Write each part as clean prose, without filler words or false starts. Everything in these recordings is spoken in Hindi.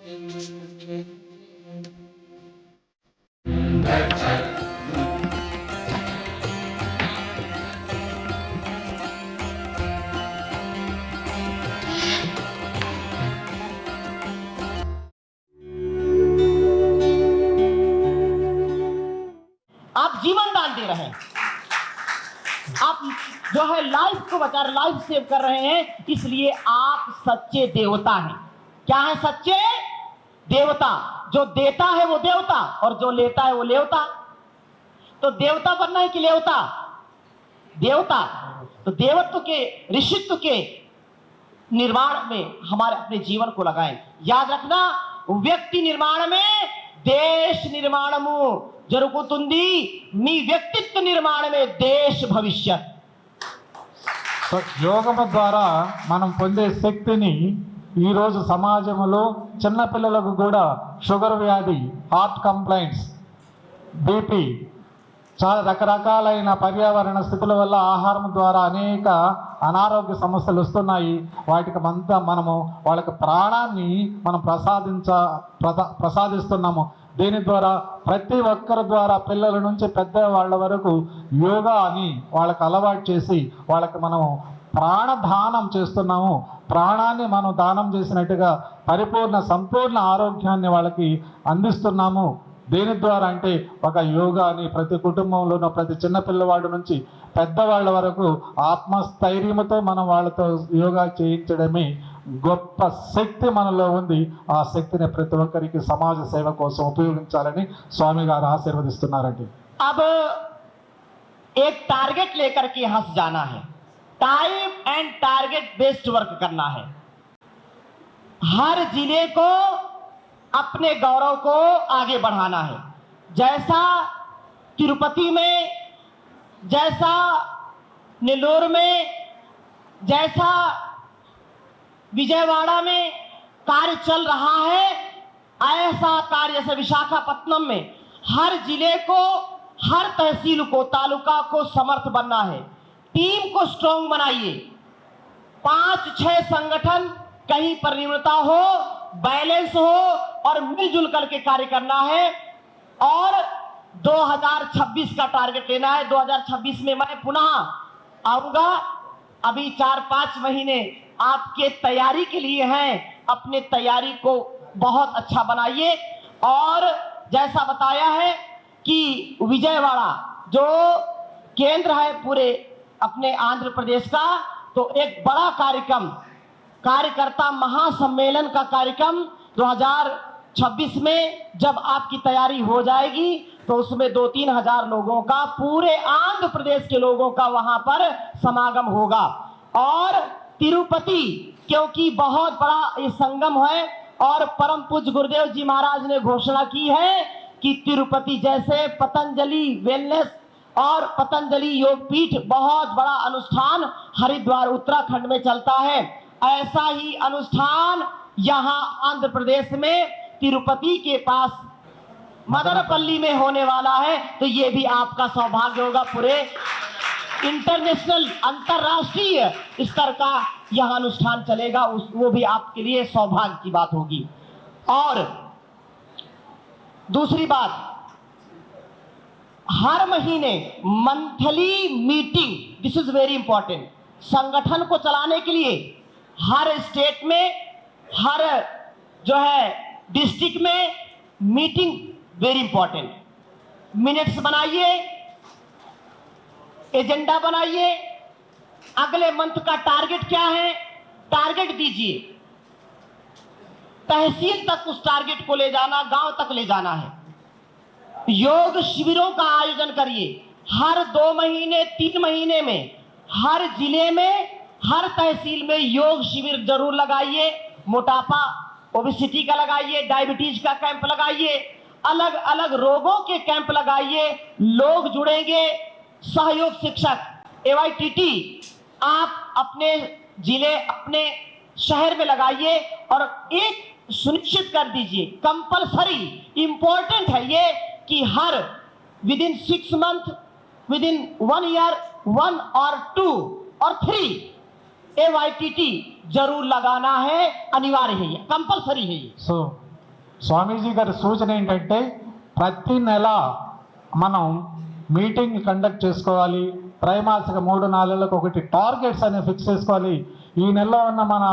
आप जीवन दान दे रहे हैं, आप जो है लाइफ को बचा रहे, लाइफ सेव कर रहे हैं, इसलिए आप सच्चे देवता हैं। क्या है सच्चे देवता? जो देता है वो देवता और जो लेता है वो लेवता। तो देवता बनना है कि लेवता? देवता। तो देवत्व के, ऋषित्व के निर्माण में हमारे अपने जीवन को लगाएं। याद रखना, व्यक्ति निर्माण में देश निर्माणमु जरुकुतुंदी मी व्यक्तित्व निर्माण में देश भविष्य। సో యోగము ద్వారా మనం పొందే శక్తిని ఈరోజు సమాజంలో చిన్నపిల్లలకు కూడా షుగర్ వ్యాధి, హార్ట్ కంప్లైంట్స్, బీపీ, చాలా రకరకాలైన పర్యావరణ స్థితుల వల్ల ఆహారం ద్వారా అనేక అనారోగ్య సమస్యలు వస్తున్నాయి. వాటికి అంతా మనము వాళ్ళకి ప్రాణాన్ని మనం ప్రసాదిస్తున్నాము. దీని ద్వారా ప్రతి ఒక్కరి ద్వారా పిల్లల నుంచి పెద్ద వాళ్ళ వరకు యోగాని వాళ్ళకి అలవాటు చేసి వాళ్ళకి మనము ప్రాణదానం చేస్తున్నాము. ప్రాణాన్ని మనం దానం చేసినట్టుగా పరిపూర్ణ సంపూర్ణ ఆరోగ్యాన్ని వాళ్ళకి అందిస్తున్నాము. దేని ద్వారా అంటే ఒక యోగాని ప్రతి కుటుంబంలోనూ ప్రతి చిన్న పిల్లవాడి నుంచి పెద్దవాళ్ళ వరకు ఆత్మస్థైర్యంతో మనం వాళ్ళతో యోగా చేయించడమే గొప్ప శక్తి మనలో ఉంది. ఆ శక్తిని ప్రతి ఒక్కరికి సమాజ సేవ కోసం ఉపయోగించాలని స్వామి గారు ఆశీర్వదిస్తున్నారండి. अब एक टारगेट लेकर के यहां से जाना है, time and target based work करना है। हर जिले को अपने गौरव को आगे बढ़ाना है। जैसा तिरुपति में, जैसा नेल्लोर में, जैसा विजयवाड़ा में कार्य चल रहा है, ऐसा कार्य जैसे विशाखापत्तनम में हर जिले को, हर तहसील को, तालुका को समर्थ बनना है। टीम को स्ट्रांग बनाइए। 5-6 संगठन, कहीं पर न्यूनता हो, बैलेंस हो और मिलजुल करके कार्य करना है। और 2026 का टारगेट लेना है। 2026 में मैं पुनः आऊंगा। अभी 4-5 महीने आपके तैयारी के लिए हैं। अपने तैयारी को बहुत अच्छा बनाइए। और जैसा बताया है कि विजयवाड़ा जो केंद्र है पूरे अपने आंध्र प्रदेश का, तो एक बड़ा कार्यक्रम, कार्यकर्ता महासम्मेलन का कार्यक्रम 2026 में जब आपकी तैयारी हो जाएगी तो उसमें 2-3 हजार लोगों का, पूरे आंध्र प्रदेश के लोगों का वहां पर समागम होगा। और तिरुपति, क्योंकि बहुत बड़ा ये संगम है और परम पूज्य गुरुदेव जी महाराज ने घोषणा की है कि तिरुपति जैसे पतंजलि वेलनेस और पतंजलि योग पीठ बहुत बड़ा अनुष्ठान हरिद्वार उत्तराखंड में चलता है, ऐसा ही अनुष्ठान यहां आंध्र प्रदेश में तिरुपति के पास मदनपल्ली में होने वाला है। तो ये भी आपका सौभाग्य होगा। पूरे इंटरनेशनल, अंतरराष्ट्रीय स्तर का यह अनुष्ठान चलेगा, वो भी आपके लिए सौभाग्य की बात होगी। और दूसरी बात, हर महीने monthly meeting, this is very important. संगठन को चलाने के लिए हर स्टेट में, हर जो है डिस्ट्रिक्ट में मीटिंग वेरी इंपॉर्टेंट। मिनट्स बनाइए, एजेंडा बनाइए। अगले मंथ का टारगेट क्या है, टारगेट दीजिए। तहसील तक उस टारगेट को ले जाना, गांव तक ले जाना है। योग शिविरों का आयोजन करिए। हर 2 महीने 3 महीने में हर जिले में, हर तहसील में योग शिविर जरूर लगाइए। मोटापा, ओबेसिटी का लगाइए, डायबिटीज का कैंप लगाइए, अलग अलग रोगों के कैंप लगाइए। लोग जुड़ेंगे। सहयोग शिक्षक AYTT आप अपने जिले, अपने शहर में लगाइए और एक सुनिश्चित कर दीजिए, कंपलसरी इंपॉर्टेंट है ये कि हर विदिन 6 मंथ, विदिन 1 ईयर, 1 और 2 और 3 AYTT जरूर लगाना है, अनिवार्य है, ये कंपलसरी है ये। సో స్వామీజీ గారి సూచన ఏంటంటే ప్రతి నెల మనం మీటింగ్ కండక్ట్ చేసుకోవాలి. త్రైమాసిక 3-4 నెలలకు ఒకటి టార్గెట్స్ అనేవి ఫిక్స్ చేసుకోవాలి. ఈ నెలలో ఉన్న మన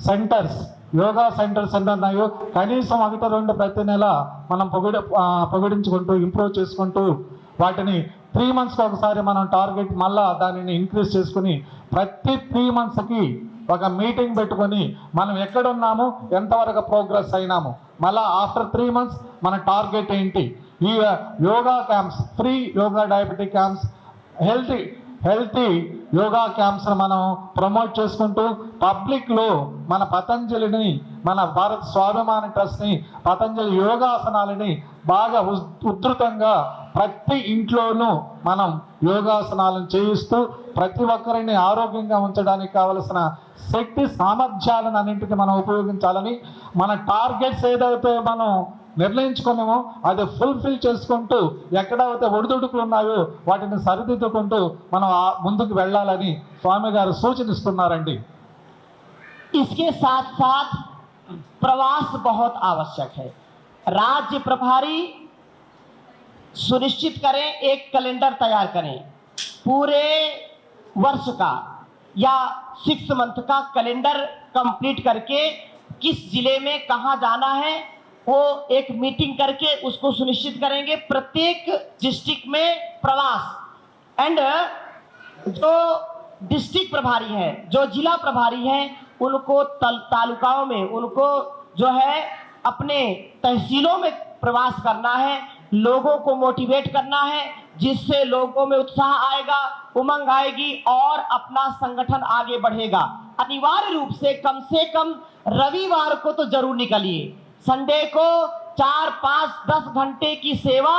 సెంటర్స్, యోగా సెంటర్స్ ఎంత ఉన్నాయో కనీసం 1-2 ప్రతి నెల మనం పొగిడించుకుంటూ ఇంప్రూవ్ చేసుకుంటూ వాటిని 3 monthsకి ఒకసారి మనం టార్గెట్ మళ్ళా దానిని ఇంక్రీజ్ చేసుకుని ప్రతి 3 monthsకి ఒక మీటింగ్ పెట్టుకొని మనం ఎక్కడున్నాము, ఎంతవరకు ప్రోగ్రెస్ అయినాము, మళ్ళా ఆఫ్టర్ 3 months మన టార్గెట్ ఏంటి. ఈ yoga camps, free yoga diabetic camps, healthy yoga camps మనం ప్రమోట్ చేసుకుంటూ పబ్లిక్లో మన పతంజలిని, మన భారత్ స్వాభిమాని ట్రస్ట్ని, పతంజలి యోగాసనాలని బాగా ఉధృతంగా ప్రతి ఇంట్లోనూ మనం యోగాసనాలను చేయిస్తూ ప్రతి ఒక్కరిని ఆరోగ్యంగా ఉంచడానికి కావలసిన శక్తి సామర్థ్యాలను అన్నింటినీ మనం ఉపయోగించాలని, మన టార్గెట్స్ ఏదైతే మనం నిర్ణయించుకున్నామో అది ఫుల్ఫిల్ చేసుకుంటూ ఎక్కడైతే ఒడిదుడుకులు ఉన్నాయో వాటిని సరిదిద్దుకుంటూ మనం ముందుకు వెళ్ళాలని స్వామి గారు సూచనిస్తున్నారండి. इसके साथ साथ प्रवास बहुत आवश्यक है. राज्य प्रभारी सुनिश्चित करें, एक कैलेंडर तैयार करें पूरे वर्ष का या 6 month का कैलेंडर कंप्लीट करके किस जिले में कहां जाना है वो एक मीटिंग करके उसको सुनिश्चित करेंगे. प्रत्येक डिस्ट्रिक्ट में प्रवास एंड जो डिस्ट्रिक्ट प्रभारी हैं, जो जिला प्रभारी हैं, उनको तालुकाओं में उनको जो है अपने तहसीलों में प्रवास करना है, लोगों को मोटिवेट करना है, जिससे लोगों में उत्साह आएगा, उमंग आएगी और अपना संगठन आगे बढ़ेगा. अनिवार्य रूप से कम रविवार को तो जरूर निकलिए. संडे को 4, 5, 10 घंटे की सेवा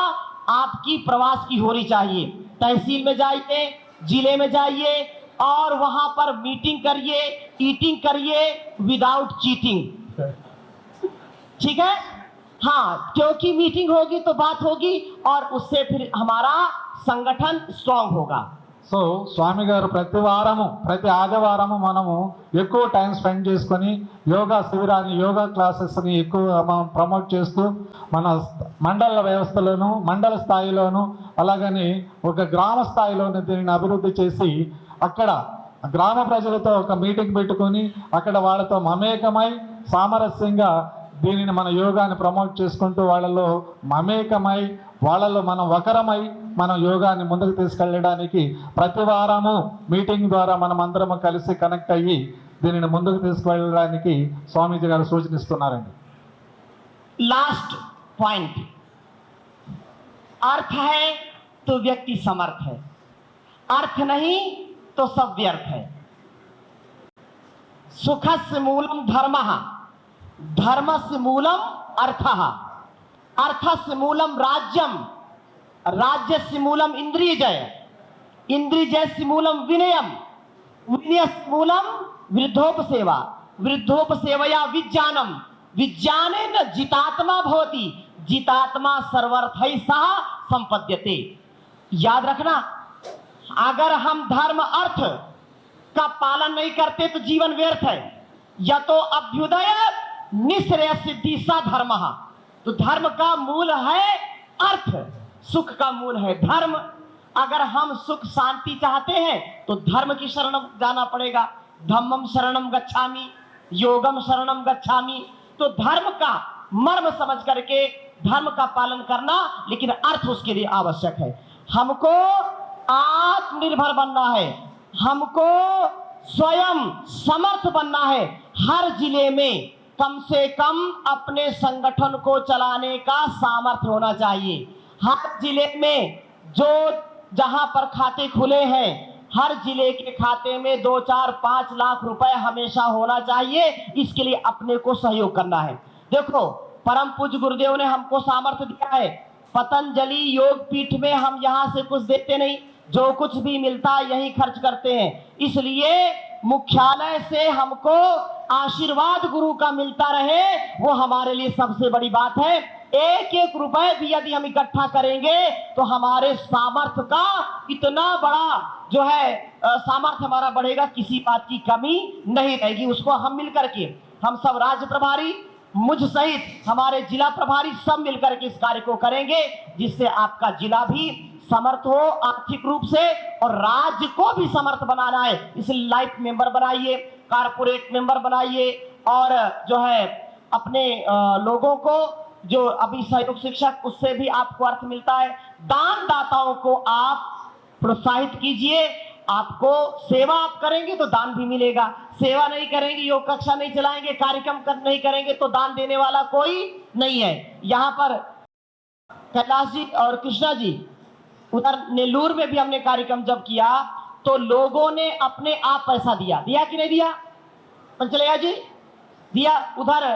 आपकी प्रवास की होनी चाहिए. तहसील में जाइए, जिले में जाइए और वहां पर मीटिंग करिए, ईटिंग करिए विदाउट चीटिंग. ठीक है? हाँ, क्योंकि मीटिंग होगी तो बात होगी और उससे फिर हमारा संगठन स्ट्रांग होगा. సో స్వామి గారు ప్రతి ఆదివారము మనము ఎక్కువ టైం స్పెండ్ చేసుకొని యోగా శిబిరాన్ని, యోగా క్లాసెస్ని ఎక్కువ మనం ప్రమోట్ చేస్తూ మన మండల వ్యవస్థలోను, మండల స్థాయిలోను, అలాగని ఒక గ్రామ స్థాయిలోను దీనిని అభివృద్ధి చేసి అక్కడ గ్రామ ప్రజలతో ఒక మీటింగ్ పెట్టుకొని అక్కడ వాళ్ళతో మమేకమై సామరస్యంగా దీనిని మన యోగాని ప్రమోట్ చేసుకుంటూ వాళ్ళలో మమేకమై వాళ్ళలో మనం ఒకరమై మనం యోగాన్ని ముందుకు తీసుకెళ్ళడానికి ప్రతి వారము మీటింగ్ ద్వారా మనం అందరము కలిసి కనెక్ట్ అయ్యి దీనిని ముందుకు తీసుకువెళ్ళడానికి స్వామీజీ గారు సూచనిస్తున్నారండి. लास्ट पॉइंट, अर्थ है तो व्यक्ति समर्थ है, अर्थ नहीं तो सब व्यर्थ है. सुखस्य मूलम धर्मः, धर्मस्य मूलम अर्थः, अर्थस्य मूलम राज्यम, राज्यस्य मूलम इंद्रियजय, इंद्रियजयस्य मूलम विनयम, विनयस्य मूलम वृद्धोपसेवा, वृद्धोपसेवया विज्ञानम, विज्ञानेन जितात्मा भवति, जितात्मा सर्वर्थै सह संपद्यते. याद रखना, अगर हम धर्म अर्थ का पालन नहीं करते तो जीवन व्यर्थ है. या तो अभ्युदय निश्रेय सिद्धि सा धर्म, तो धर्म का मूल है अर्थ, सुख का मूल है धर्म. अगर हम सुख शांति चाहते हैं तो धर्म की शरण जाना पड़ेगा. धम्मम शरणम गच्छामि, योगम शरणम गच्छामि. तो धर्म का मर्म समझ करके धर्म का पालन करना, लेकिन अर्थ उसके लिए आवश्यक है. हमको आत्मनिर्भर बनना है, हमको स्वयं समर्थ बनना है. हर जिले में कम से कम अपने संगठन को चलाने का सामर्थ्य होना चाहिए. हर जिले में जो जहां पर खाते खुले हैं, हर जिले के खाते में 2, 4, 5 लाख रुपए हमेशा होना चाहिए. इसके लिए अपने को सहयोग करना है. देखो, परम पूज्य गुरुदेव ने हमको सामर्थ्य दिया है. पतंजलि योग पीठ में हम यहां से कुछ देते नहीं, जो कुछ भी मिलता है यही खर्च करते हैं. इसलिए मुख्यालय से हमको आशीर्वाद गुरु का मिलता रहे, वो हमारे लिए सबसे बड़ी बात है. 1-1 रुपए भी यदि हम इकट्ठा करेंगे तो हमारे सामर्थ्य का इतना बड़ा जो है सामर्थ्य हमारा बढ़ेगा, किसी बात की कमी नहीं रहेगी. उसको हम मिलकर के, हम सब राज्य प्रभारी, मुझ सहित हमारे जिला प्रभारी सब मिलकर के इस कार्य को करेंगे, जिससे आपका जिला भी समर्थ हो आर्थिक रूप से और राज्य को भी समर्थ बनाना है। इसलिए लाइफ मेंबर बनाइए, कारपोरेट मेंबर बनाइए और जो है अपने लोगों को जो अभी सहयोग शिक्षक, उससे भी आपको अर्थ मिलता है। दान दाताओं को आप प्रोत्साहित कीजिए। आपको सेवा आप करेंगे तो दान भी मिलेगा, सेवा नहीं करेंगे, योग कक्षा नहीं चलाएंगे, कार्यक्रम नहीं करेंगे तो दान देने वाला कोई नहीं है। यहाँ पर कैलाश जी और कृष्णा जी, उधर नेल्लूर में भी हमने कार्यक्रम जब किया तो लोगों ने अपने आप पैसा दिया, दिया कि नहीं दिया? पंचलैया जी दिया। उधर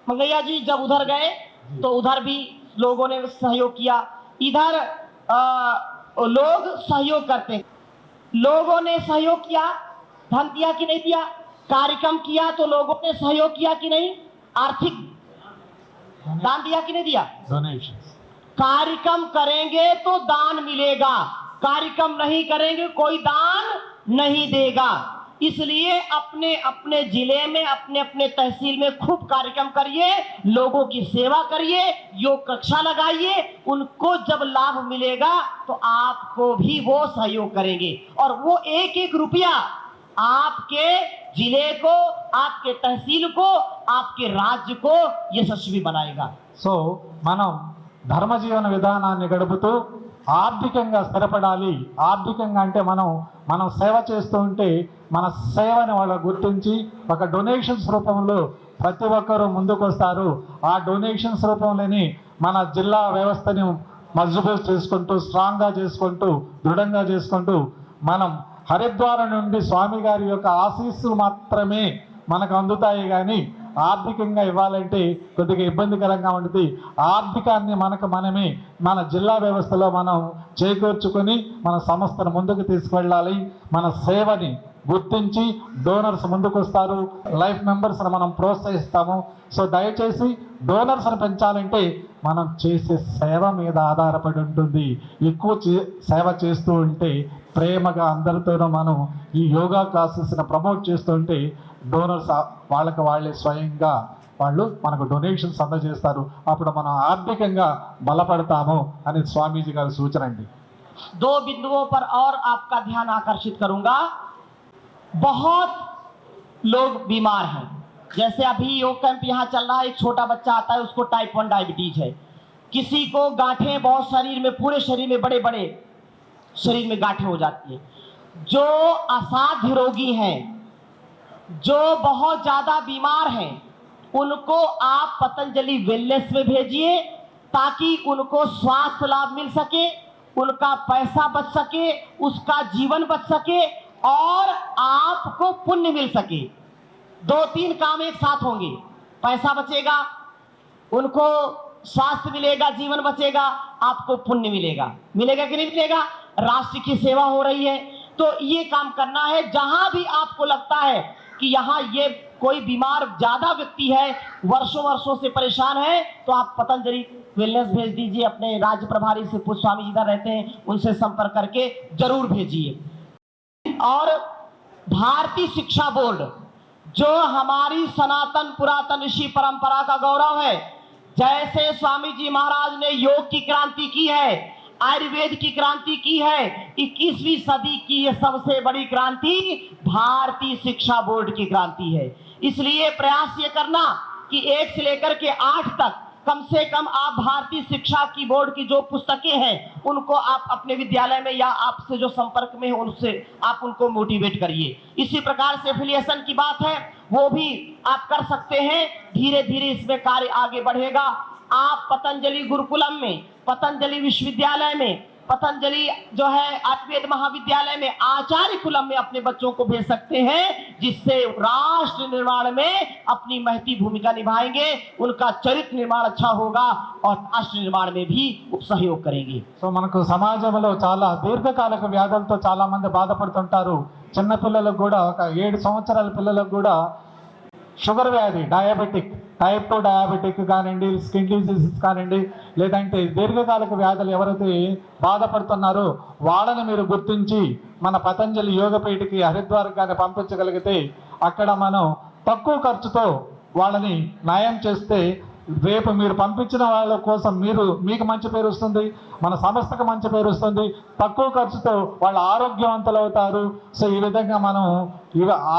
मंगैया जी जब उधर गए तो उधर भी लोगों ने सहयोग किया। इधर लोग सहयोग करते हैं, लोगों ने सहयोग किया, धन दिया कि नहीं दिया? कार्यक्रम किया तो लोगों ने सहयोग किया कि नहीं? आर्थिक दान दिया कि नहीं दिया? डोनेशंस। कार्यक्रम करेंगे तो दान मिलेगा, कार्यक्रम नहीं करेंगे कोई दान नहीं देगा। इसलिए अपने अपने जिले में, अपने अपने तहसील में खूब कार्यक्रम करिए, लोगों की सेवा करिए, योग कक्षा लगाइए। उनको जब लाभ मिलेगा तो आपको भी वो सहयोग करेंगे और वो एक एक रुपया आपके जिले को, आपके तहसील को, आपके राज्य को यशस्वी बनाएगा। సో మనం ధర్మ జీవన విధానాన్ని గడుపుతూ ఆర్థికంగా స్థిరపడాలి. ఆర్థికంగా అంటే మనం సేవ చేస్తూ ఉంటే మన సేవని వాళ్ళు గుర్తించి ఒక డొనేషన్స్ రూపంలో ప్రతి ఒక్కరూ ముందుకు వస్తారు. ఆ డొనేషన్స్ రూపంలోని మన జిల్లా వ్యవస్థని మజబూత్ చేసుకుంటూ, స్ట్రాంగ్గా చేసుకుంటూ, దృఢంగా చేసుకుంటూ మనం హరిద్వారం నుండి స్వామి గారి యొక్క ఆశీస్సులు మాత్రమే మనకు అందుతాయి. కానీ ఆర్థికంగా ఇవ్వాలంటే కొద్దిగా ఇబ్బందికరంగా ఉంటుంది. ఆర్థికాన్ని మనమే మన జిల్లా వ్యవస్థలో మనం చేకూర్చుకొని మన సంస్థను ముందుకు తీసుకువెళ్ళాలి. మన సేవని గుర్తించి డోనర్స్ ముందుకు వస్తారు, లైఫ్ మెంబర్స్ని మనం ప్రోత్సహిస్తాము. సో దయచేసి డోనర్స్ని పెంచాలంటే మనం చేసే సేవ మీద ఆధారపడి ఉంటుంది. ఎక్కువ సేవ చేస్తూ ఉంటే, ప్రేమగా అందరితోనూ మనం ఈ యోగా క్లాసెస్ని ప్రమోట్ చేస్తూ ఉంటే డోనర్స్ వాళ్ళకి వాళ్ళే స్వయంగా వాళ్ళు మనకు డొనేషన్స్ అందజేస్తారు. అప్పుడు మనం ఆర్థికంగా బలపడతాము అని స్వామీజీ గారి సూచన అండి. 2 बिंदुओं पर और आपका ध्यान आकर्षित करूंगा। बहुत लोग बीमार हैं, जैसे अभी योग कैंप यहाँ चल रहा है, एक छोटा बच्चा आता है, उसको टाइप 1 डायबिटीज है, किसी को गांठें बहुत शरीर में, पूरे शरीर में बड़े बड़े शरीर में गांठें हो जाती है। जो असाध्य रोगी हैं, जो बहुत ज्यादा बीमार हैं, उनको आप पतंजलि वेलनेस में भेजिए ताकि उनको स्वास्थ्य लाभ मिल सके, उनका पैसा बच सके, उसका जीवन बच सके और आपको पुण्य मिल सके। 2-3 काम एक साथ होंगे, पैसा बचेगा, उनको स्वास्थ्य मिलेगा, जीवन बचेगा, आपको पुण्य मिलेगा। मिलेगा कि नहीं मिलेगा? राष्ट्र की सेवा हो रही है तो ये काम करना है। जहां भी आपको लगता है कि यहाँ ये कोई बीमार ज्यादा व्यक्ति है, वर्षों से परेशान है, तो आप पतंजलि वेलनेस भेज दीजिए। अपने राज्य प्रभारी से स्वामी जी इधर रहते हैं, उनसे संपर्क करके जरूर भेजिए। और भारतीय शिक्षा बोर्ड जो हमारी सनातन पुरातन ऋषि परंपरा का गौरव है, जैसे स्वामी जी महाराज ने योग की क्रांति की है, आयुर्वेद की क्रांति की है, 21वीं सदी की यह सबसे बड़ी क्रांति भारतीय शिक्षा बोर्ड की क्रांति है। इसलिए प्रयास ये करना कि 1 से लेकर के 8 तक कम से कम आप भारतीय शिक्षा की बोर्ड की जो पुस्तकें हैं उनको आप अपने विद्यालय में या आपसे जो संपर्क में हो उनसे आप उनको मोटिवेट करिए। इसी प्रकार से एफिलिएशन की बात है, वो भी आप कर सकते हैं। धीरे धीरे इसमें कार्य आगे बढ़ेगा। आप पतंजलि गुरुकुलम में, पतंजलि विश्वविद्यालय में, पतंजलि जो है आयुर्वेद महाविद्यालय में, आचार्य कुलम में अपने बच्चों को भेज सकते हैं, जिससे राष्ट्र निर्माण में अपनी महती भूमिका निभाएंगे, उनका चरित्र निर्माण अच्छा होगा और राष्ट्र निर्माण में भी सहयोग करेंगे। సో మనకు సమాజంలో చాలా దీర్ఘకాలిక వ్యాధులతో చాలా మంది బాధపడుతుంటారు. చిన్న పిల్లలకు కూడా, ఒక 7 సంవత్సరాల పిల్లలకు కూడా షుగర్ వ్యాధి, డయాబెటిక్, టైప్ 2 డయాబెటిక్ కానివ్వండి, స్కిన్ డిసీజెస్ కానివ్వండి, లేదంటే దీర్ఘకాలిక వ్యాధులు ఎవరైతే బాధపడుతున్నారో వాళ్ళని మీరు గుర్తించి మన పతంజలి యోగపీఠకి హరిద్వార్ కానీ పంపించగలిగితే అక్కడ మనం తక్కువ ఖర్చుతో వాళ్ళని న్యాయం చేస్తే రేపు మీరు పంపించిన వాళ్ళ కోసం మీకు మంచి పేరు వస్తుంది, మన సంస్థకు మంచి పేరు వస్తుంది, తక్కువ ఖర్చుతో వాళ్ళు ఆరోగ్యవంతులు అవుతారు. సో ఈ విధంగా మనం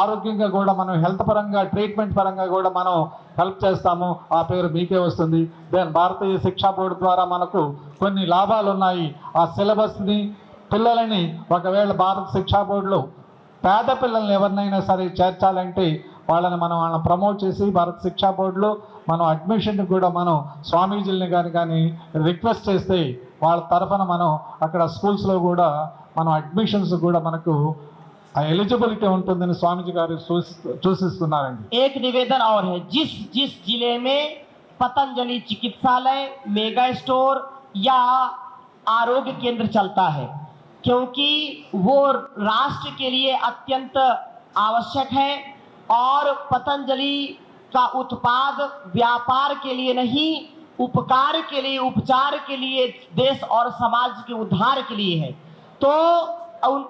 ఆరోగ్యంగా కూడా మనం హెల్త్ పరంగా ట్రీట్మెంట్ పరంగా కూడా మనం హెల్ప్ చేస్తాము, ఆ పేరు మీకే వస్తుంది. దెన్ భారతీయ శిక్షా బోర్డు ద్వారా మనకు కొన్ని లాభాలు ఉన్నాయి. ఆ సిలబస్ని పిల్లలని ఒకవేళ భారత శిక్షా బోర్డులో పేద పిల్లల్ని ఎవరినైనా సరే చేర్చాలంటే వాళ్ళని ప్రమోట్ చేసి భారత శిక్షా బోర్డులో మనం అడ్మిషన్ కూడా మనం స్వామీజీలని కానీ రిక్వెస్ట్ చేస్తే వాళ్ళ తరఫున మనం అక్కడ స్కూల్స్లో కూడా మనం అడ్మిషన్స్ కూడా మనకు ఎలిజిబిలిటీ ఉంటుందని స్వామీజీ గారు సూచిస్తున్నారండి. एक निवेदन और है, जिस जिस जिले में पतंजलि चिकित्सालय, मेगा स्टोर या आरोग्य केंद्र चलता है, क्योंकि वो राष्ट्र के लिए अत्यंत आवश्यक है और पतंजलि का उत्पाद व्यापार के लिए नहीं, उपकार के लिए, उपचार के लिए, देश और समाज के उद्धार के लिए है। तो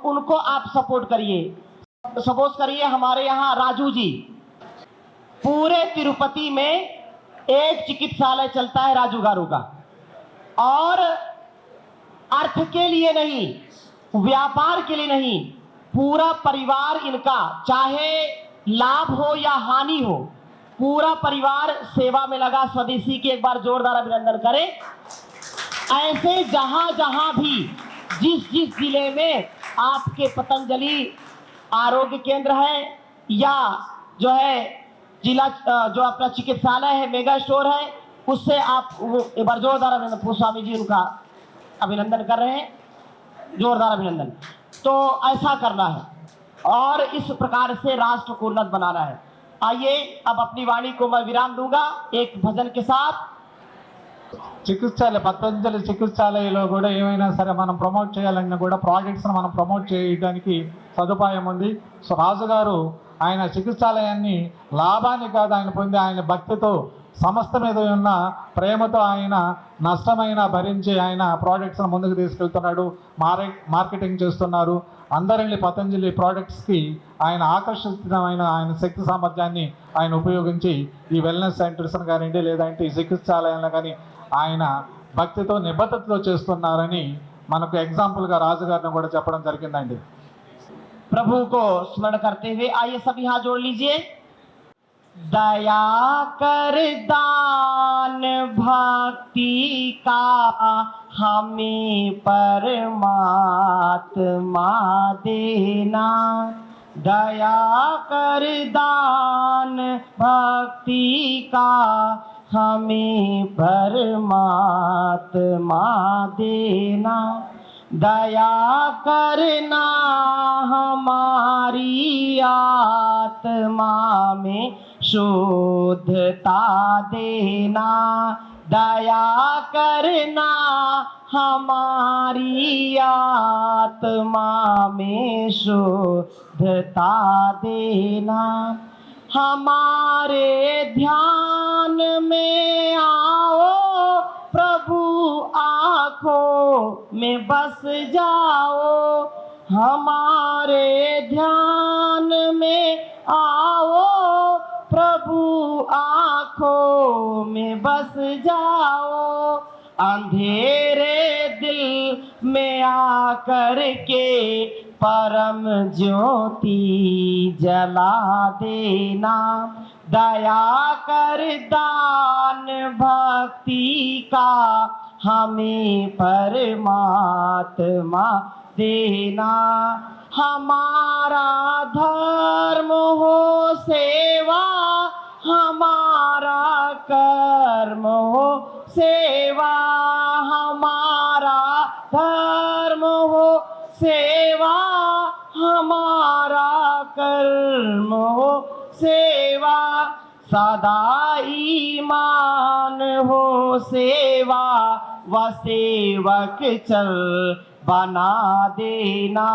उनको आप सपोर्ट करिए। सपोज करिए हमारे यहाँ राजू जी, पूरे तिरुपति में एक चिकित्सालय चलता है राजू गारू का, और अर्थ के लिए नहीं, व्यापार के लिए नहीं, पूरा परिवार इनका, चाहे लाभ हो या हानि हो, पूरा परिवार सेवा में लगा। स्वदेशी के एक बार जोरदार अभिनंदन करें। ऐसे जहां जहां भी जिस जिस जिले में आपके पतंजलि आरोग्य केंद्र है या जो है जिला जो अपना चिकित्सालय है, मेगा स्टोर है, उससे आप वो एक बार जोरदार अभिनंदन, स्वामी जी उनका अभिनंदन कर रहे हैं, जोरदार अभिनंदन। तो ऐसा करना है और इस प्रकार से राष्ट्र को उन्नत बनाना है। आइए अब अपनी वाणी को मैं विराम दूंगा एक भजन के साथ। చికిత్సాలయ పతంజలి చికిత్సాలయంలో కూడా ఏమైనా సరే మనం ప్రమోట్ చేయాలన్నా కూడా ప్రాజెక్ట్స్ని మనం ప్రమోట్ చేయడానికి సదుపాయం ఉంది. సో రాజుగారు ఆయన చికిత్సాలయాన్ని లాభాన్ని కాదు ఆయన పొంది, ఆయన భక్తితో సంస్థ మీద ఉన్న ప్రేమతో ఆయన నష్టమైన భరించి ఆయన ప్రోడక్ట్స్ని ముందుకు తీసుకెళ్తున్నాడు, మార్కెటింగ్ చేస్తున్నారు. అందరినీ పతంజలి ప్రోడక్ట్స్కి ఆయన ఆకర్షితమైన ఆయన శక్తి సామర్థ్యాన్ని ఆయన ఉపయోగించి ఈ వెల్నెస్ సెంటర్స్ని కానివ్వండి, లేదంటే ఈ చికిత్సాలయాలను కానీ ఆయన భక్తితో నిబద్ధతతో చేస్తున్నారని మనకు ఎగ్జాంపుల్గా రాజుగారిని కూడా చెప్పడం జరిగిందండి. प्रभु को स्मरण करते हुए आइए सभी हाथ जोड़ लीजिए। दया कर दान भक्ति का हमें परमात्मा देना, दया कर दान भक्ति का हमें परमात्मा देना, दया करना हमारी आत्मा में शुद्धता देना, दया करना हमारी आत्मा में शुद्धता देना, हमारे ध्यान में आओ प्रभु, आँखों में बस जाओ, हमारे ध्यान में आओ प्रभु, आँखों में बस जाओ, अंधेरे दिल में आकर के परम ज्योति जला देना, दया कर दान भक्ति का हमें परमात्मा देना, हमारा धर्म हो सेवा, हमारा कर्म हो सेवा, हमारा धर्म हो सेवा, हमारा कर्म हो सेवा, सदा ईमान हो सेवा, व सेवक चल बना देना,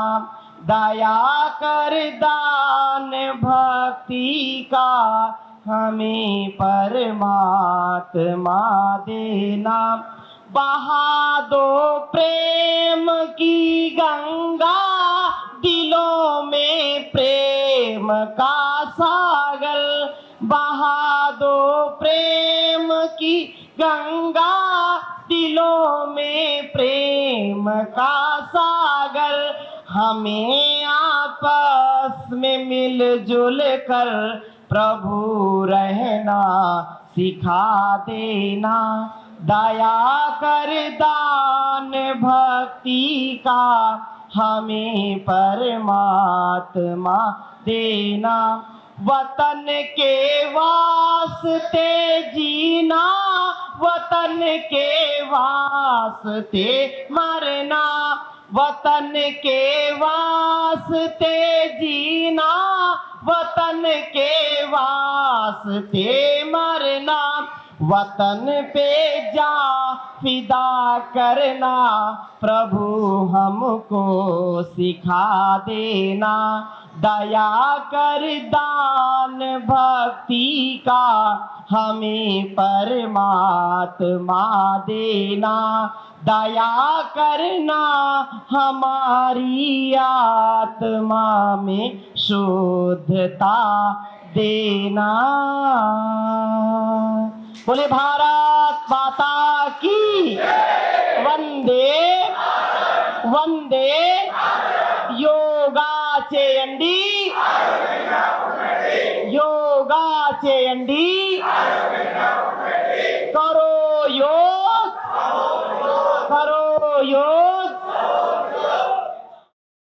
दया कर दान भक्ति का हमें परमात्मा देना, बहा दो प्रेम की गंगा, दिलों में प्रेम का सागर, बहा दो गंगा दिलों में प्रेम का सागर, हमें आपस में मिलजुल कर प्रभु रहना सिखा देना। दया कर दान भक्ति का हमें परमात्मा देना। वतन के वास्ते जीना, वतन के वास्ते मरना, वतन के वास्ते जीना, वतन के वास्ते मरना। वतन पे जा फिदा करना प्रभु हमको सिखा देना। दया कर दान भक्ति का हमें परमात्मा देना। दया करना हमारी आत्मा में शुद्धता देना। बोले भारत माता की वंदे वंदे। योगा చేయండి, योगा చేయండి, करो योग, करो योग।